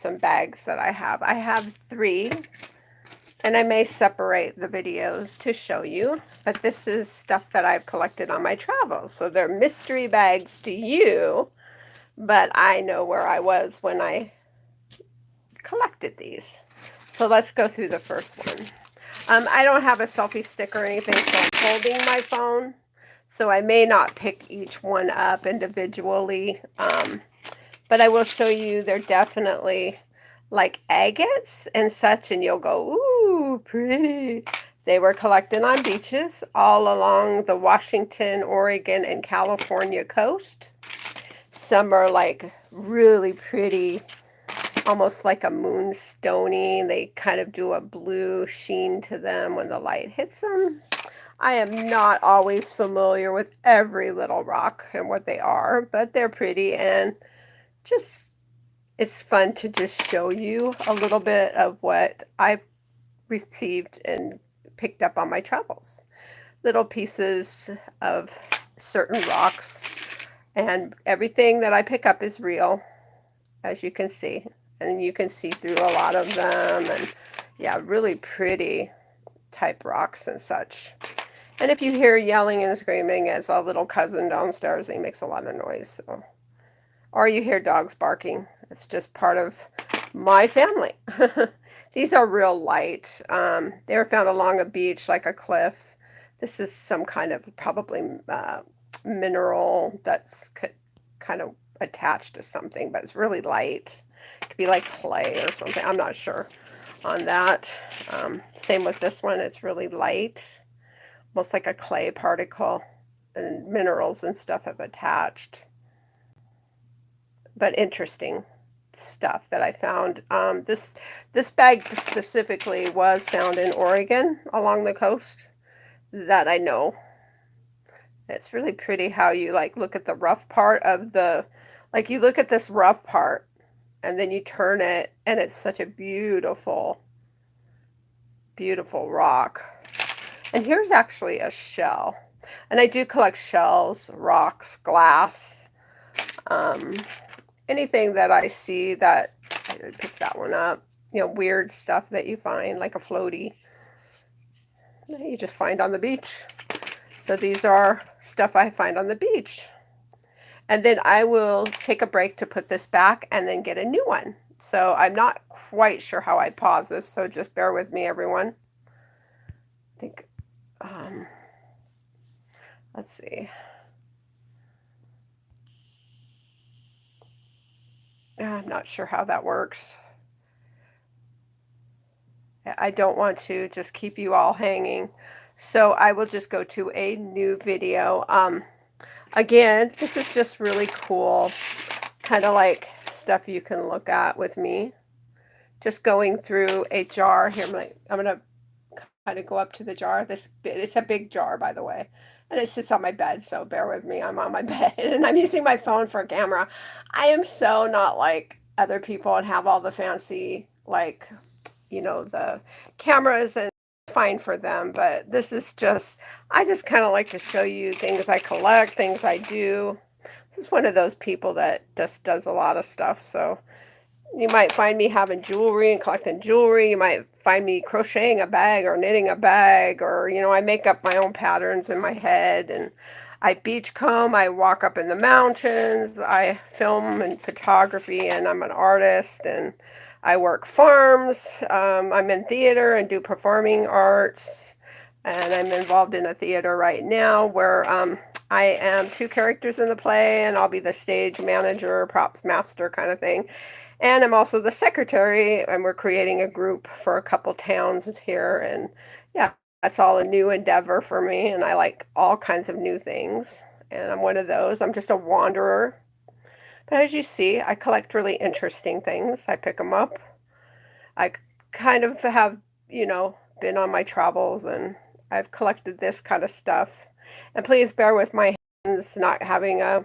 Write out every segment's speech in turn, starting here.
some bags that I have. I have 3, and I may separate the videos to show you, but this is stuff that I've collected on my travels. So they're mystery bags to you, but I know where I was when I collected these. So let's go through the first one. I don't have a selfie stick or anything, so I'm holding my phone. So I may not pick each one up individually, but I will show you they're definitely like agates and such, and you'll go, ooh, pretty. They were collected on beaches all along the Washington, Oregon, and California coast. Some are like really pretty, almost like a moonstony. They kind of do a blue sheen to them when the light hits them. I am not always familiar with every little rock and what they are, but they're pretty, and just it's fun to just show you a little bit of what I've received and picked up on my travels. Little pieces of certain rocks, and everything that I pick up is real, as you can see. And you can see through a lot of them, and yeah, really pretty type rocks and such. And if you hear yelling and screaming, it's a little cousin downstairs. He makes a lot of noise. So. Or you hear dogs barking. It's just part of my family. These are real light. They were found along a beach, like a cliff. This is some kind of probably mineral that's kind of attached to something, but it's really light. It could be like clay or something. I'm not sure on that. Same with this one. It's really light, almost like a clay particle, and minerals and stuff have attached. But interesting stuff that I found. This bag specifically was found in Oregon along the coast that I know. It's really pretty how you like look at the rough part of the, like you look at this rough part and then you turn it and it's such a beautiful, beautiful rock. And here's actually a shell. And I do collect shells, rocks, glass, anything that I see that, I would pick that one up, you know, weird stuff that you find, like a floaty, you just find on the beach. So these are stuff I find on the beach. And then I will take a break to put this back and then get a new one. So I'm not quite sure how I pause this, so just bear with me, everyone. I think, let's see. I'm not sure how that works. I don't want to just keep you all hanging. So I will just go to a new video. Again, this is just really cool, kind of like stuff you can look at with me. Just going through a jar here. I'm gonna kind of go up to the jar. It's a big jar, by the way, and it sits on my bed, so bear with me. I'm on my bed and I'm using my phone for a camera. I am so not like other people and have all the fancy, like, you know, the cameras, and fine for them, but this is just, I just kind of like to show you things I collect, things I do. This is one of those people that just does a lot of stuff. So you might find me having jewelry and collecting jewelry. You might find me crocheting a bag or knitting a bag, or, you know, I make up my own patterns in my head, and I beachcomb, I walk up in the mountains, I film and photography, and I'm an artist, and I work farms. I'm in theater and do performing arts, and I'm involved in a theater right now where I am 2 characters in the play, and I'll be the stage manager, props master kind of thing. And I'm also the secretary, and we're creating a group for a couple towns here. And yeah, that's all a new endeavor for me, and I like all kinds of new things. And I'm one of those. I'm just a wanderer. But as you see, I collect really interesting things. I pick them up. I kind of have, you know, been on my travels, and I've collected this kind of stuff. And please bear with my hands not having a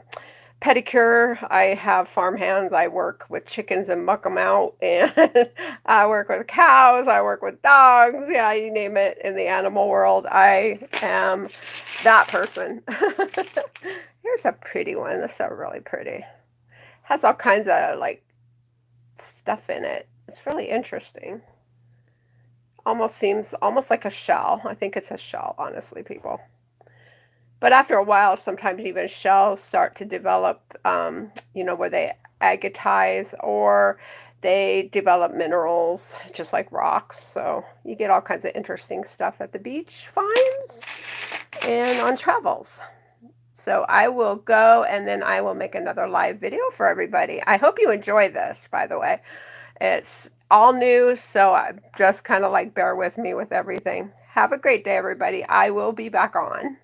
pedicure. I have farm hands. I work with chickens and muck them out, and I work with cows. I work with dogs. Yeah, you name it in the animal world. I am that person. Here's a pretty one. This is really pretty. Has all kinds of like stuff in it. It's really interesting. Almost seems almost like a shell. I think it's a shell, honestly, people. But after a while, sometimes even shells start to develop, where they agatize or they develop minerals, just like rocks. So you get all kinds of interesting stuff at the beach finds and on travels. So I will go and then I will make another live video for everybody. I hope you enjoy this, by the way. It's all new, so I just kind of like bear with me with everything. Have a great day, everybody. I will be back on.